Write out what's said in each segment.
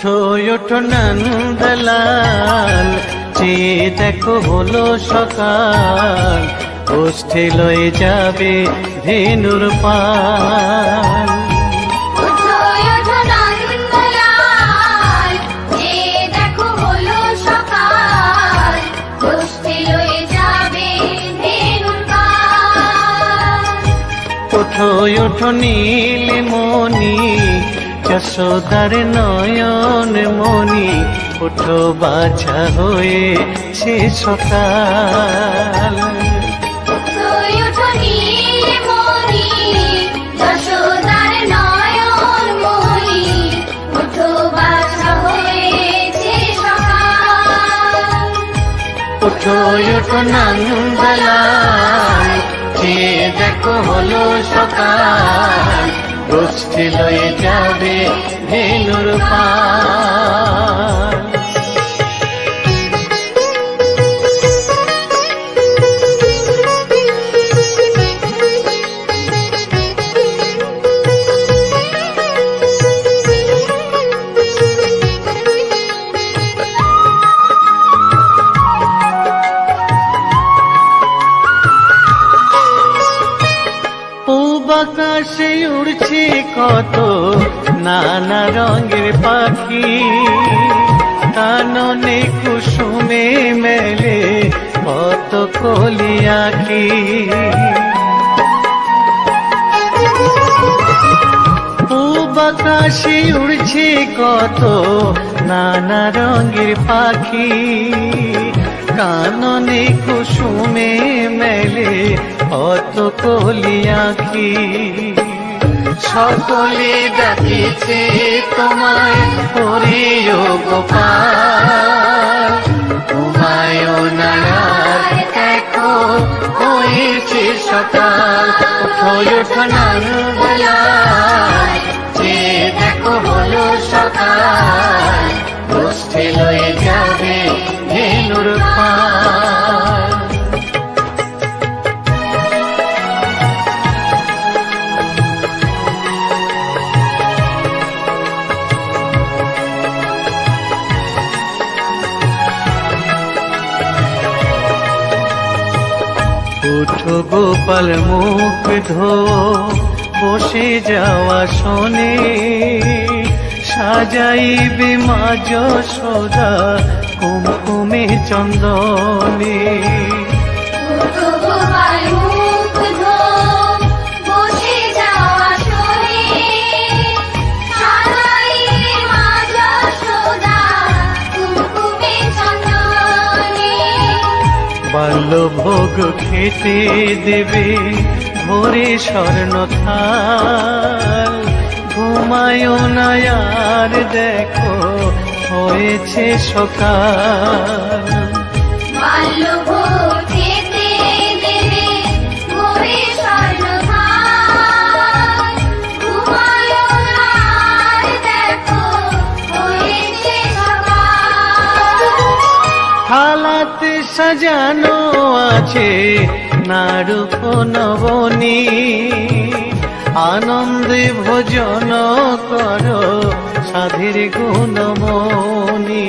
ওঠো ওঠো নন্দলাল, চেয়ে দেখো হলো সকাল, গোষ্ঠী লয়ে যাবে ধেনুর পাল। ওঠো ওঠো নীলমণি, যশোদার নয়ন মণি, ওঠো বাছা হয়েছে সকাল। ওঠো ওঠো নন্দলাল, চেয়ে দেখো হলো সকাল, গোষ্ঠী লয়ে যাবে ধেনুর পাল। আকাশে উড়ছে কত নানা রঙের পাখি, কাননে কুসুমে মেলে কত কলি আঁখি। পূব আকাশে উড়ছে কত নানা রঙের পাখি, কাননে কুসুমে মেলে কত কলি আঁখি। সকলে ডাকিছে তোমায় হরিও গোপাল, ঘুমায়ো না আর দেখো হয়েছে সকাল। ওঠো ওঠো নন্দলাল, চেয়ে দেখো হলো সকাল, গোষ্ঠী লয়ে যাবে ধেনুর পাল। উঠো গোপাল মুখ ধো, বসে যাওয়া শোনে, সাজাইবে মা যশোদা কুমকুমে চন্দনে। বাল্যভোগ খেতে দেবে ভোরে স্বর্ণ থাল, ঘুমায়ো না আর দেখো হয়েছে সকাল। বাল্যভোগ খেতে দেবে ভোরে স্বর্ণ থাল, ঘুমায়ো না আর দেখো হয়েছে সকাল। থালাতে সাজানো আছে নারূপ নবনী, আনন্দে ভোজন করো সাধীর গুণমণি।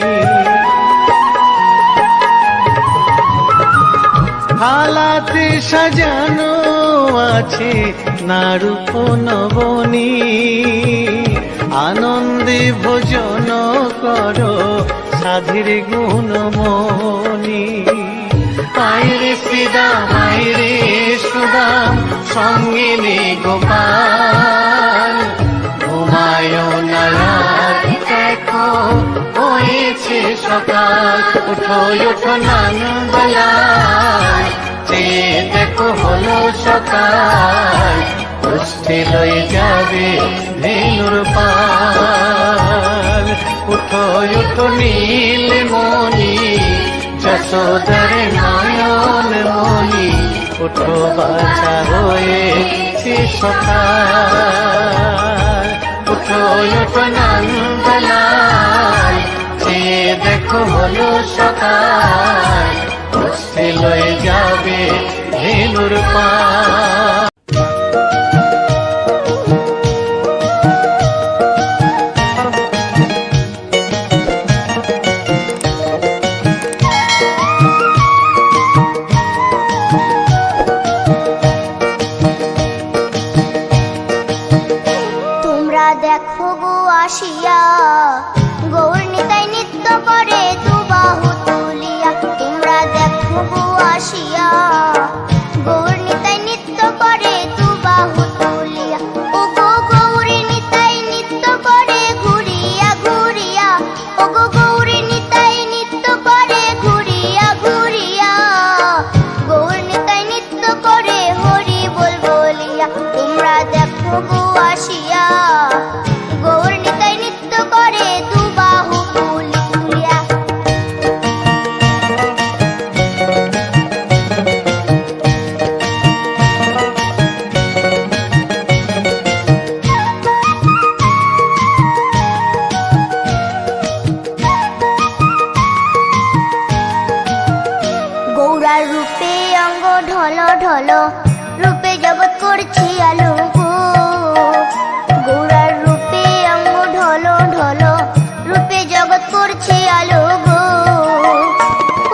থালাতে সাজানো আছে নারূপ নবনী, আনন্দে ভোজন করো সাধীর গুণমণি। আইরে শ্রীদাম আইরে সুদাম, সঙ্গে নে গোপাল, ঘুমায়ো না আর দেখো হয়েছে সকাল। ওঠো ওঠো নন্দলাল, চেয়ে দেখো হলো সকাল, গোষ্ঠী লয়ে যাবে ধেনুর পাল। ওঠো ওঠো নীলমণি, যশোদার নয়ন মণি, ওঠো বাছা হয়েছে সকাল। ওঠো ওঠো নন্দলাল, চেয়ে দেখো হলো সকাল, গোষ্ঠী লয়ে যাবে ধেনুর পাল। ঢলো রূপে জগৎ করছি আলো গো। গৌরার রূপে অঙ্গ ঢলো ঢলো রূপে জগৎ করছি আলো গো।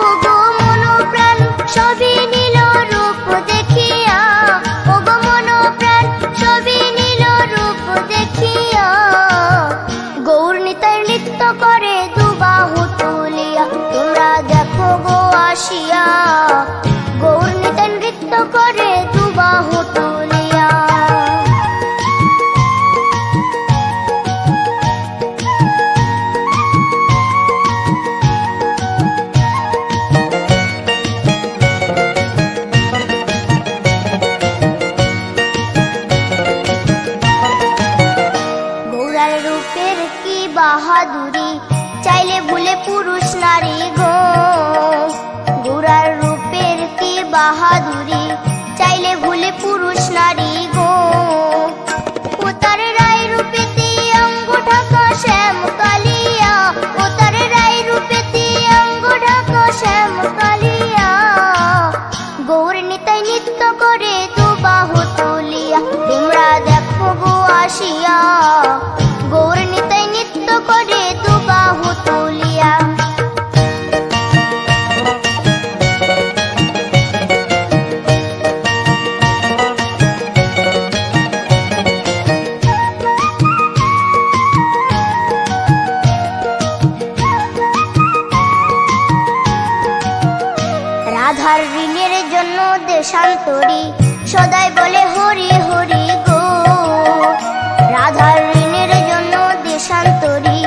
ও গো মন প্রাণ সবই নীল রূপ দেখিয়া, ও গো মন প্রাণ সবই নীল রূপ দেখিয়া। গৌর নিতাই নৃত্য করে দুবাহু তুলিয়া, তোমরা দেখো গো আসিয়া। গৌর নিতাই নৃত্য করে দুবাহু তুলিয়া। গৌরার রূপের কি বাহাদুরি, চাইলে ভুলে পুরুষ নারী গো। গৌরার রূপের কি বাহাদুরি, চাইলে ভুলে পুরুষ নারী গো। ও তার রায় রূপেতে অঙ্গ ঢাকা শ্যাম কালিয়া, ও তার রায় রূপেতে অঙ্গ ঢাকা শ্যাম কালিয়া। গৌর নিতাই নৃত্য করে দুবাহু তুলিয়া, তোমরা দেখো গো আসিয়া। গৌর নিতাই নৃত্য করে দুবাহু তুলিয়া। রাধার ঋণের জন্য দেশান্তরী সদাই বলে হরি হরি গো। রাধার ঋণের জন্য দেশান্তরী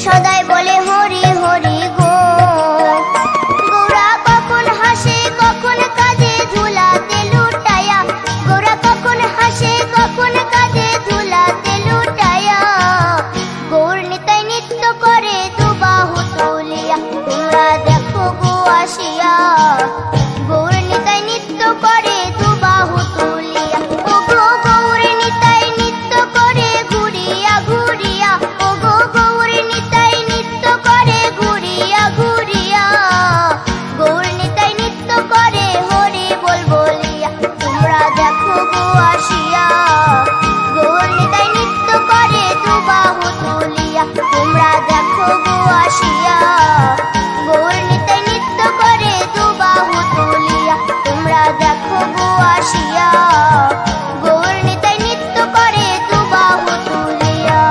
সদাই বলে হরি হরি গো। গৌরা কখন হাসে কখন কাঁদে ধুলাতে লুটায়া, গৌরা কখন হাসে কখন কাঁদে ধুলাতে লুটায়া। গৌর নিতাই নৃত্য করে দুবাহু তুলিয়া, তোমরা দেখো গো আসিয়া। গৌর নিতাই নৃত্য করে দুবাহু তুলিয়া। ও গো গৌর নিতাই নৃত্য করে ঘুরিয়া ঘুরিয়া, ও গো গৌর নিতাই নৃত্য করে ঘুরিয়া ঘুরিয়া। গৌর নিতাই নৃত্য করে হরি বল বলিয়া, তোমরা দেখো গো আসিয়া। গৌর নিতাই নৃত্য করে দুবাহু তুলিয়া, তোমরা দেখো গো আসিয়া। গৌর নিতাই নৃত্য করে দুবাহু তুলিয়া, তোমরা দেখো গো আসিয়া। গৌর নিতাই নৃত্য করে দুবাহু তুলিয়া।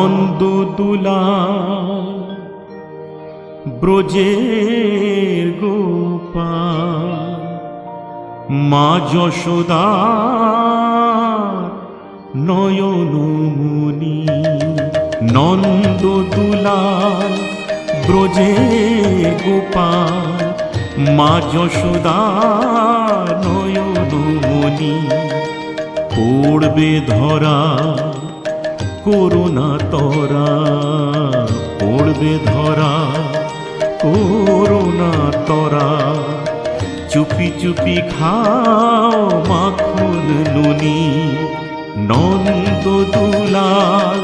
নন্দ দুলাল ব্রজের গোপাল মা যশোদা নয়নমণি নন্দ দুলাল ব্রজের গোপাল মা যশোদা নয়নমণি পড়বে ধরা করুণা তরা পড়বে ধরা করুণা তরা চুপি চুপি খাও মাখন নুনি নন্দ দুলাল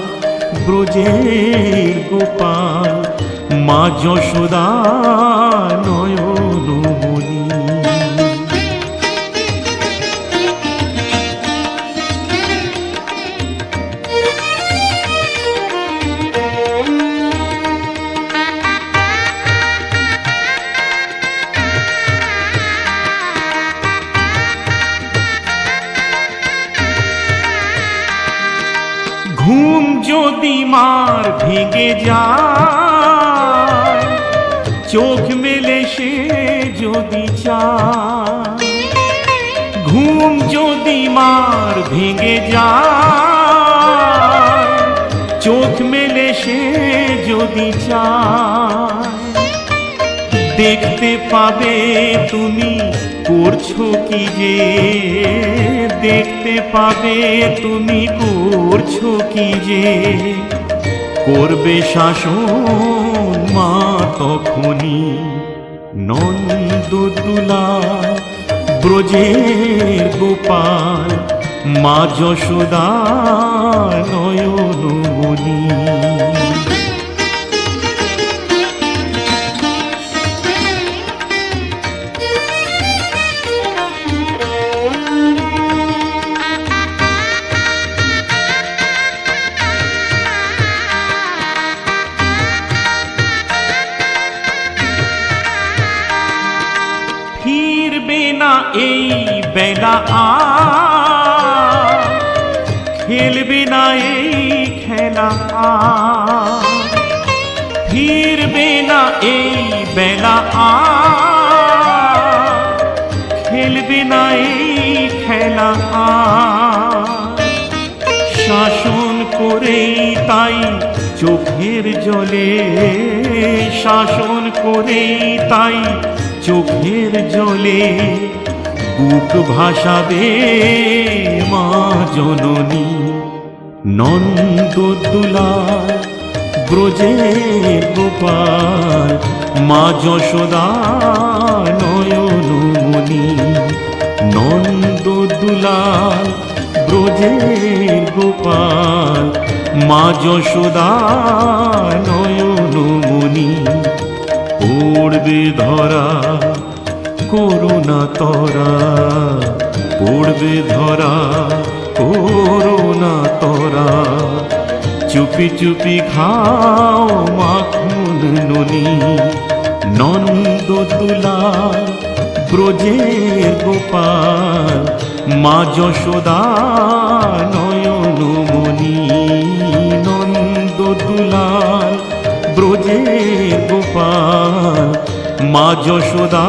ব্রজের গোপাল মা যশোদা নয়নমণি ঘুম যদি মার ভেঙে যায় চোখ মেলে সে যদি চায় ঘুম যদি মার ভেঙে যায় চোখ মেলে সে যদি চায় দেখতে পাবে তুমি করছো কি যে দেখতে পাবে তুমি করছো কি যে করবে শাসন মা তখনই নন্দ দুলাল ব্রজের গোপাল মা যশোদা নয়নমণি ফিরবে না এই বেলা আর খেলবে না এই খেলা আর ফিরবে না এই বেলা আর খেলবে না এই খেলা আর শাসন করেই তাই চোখের জলে শাসন করেই তাই চোখের জলে বুক ভাসাবে মা জননী নন্দ দুলাল ব্রজের গোপাল মা যশোদা নয়নমণি নন্দ দুলাল ব্রজের গোপাল মা যশোদা নয়নমণি পড়বে ধরা করুণা তরা পড়বে ধরা করুণা তরা চুপি চুপি খাও মাখন ননি নন্দ দুলাল ব্রজের গোপাল মা যশোদা নয়নমণি নন্দ দুলাল ব্রজের গোপাল মা যশোদা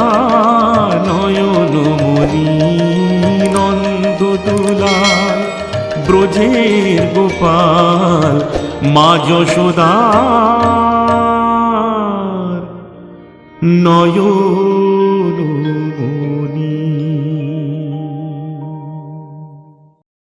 নয়নমণি নন্দ দুলাল ব্রজের গোপাল মা যশোদা নয়নমণি।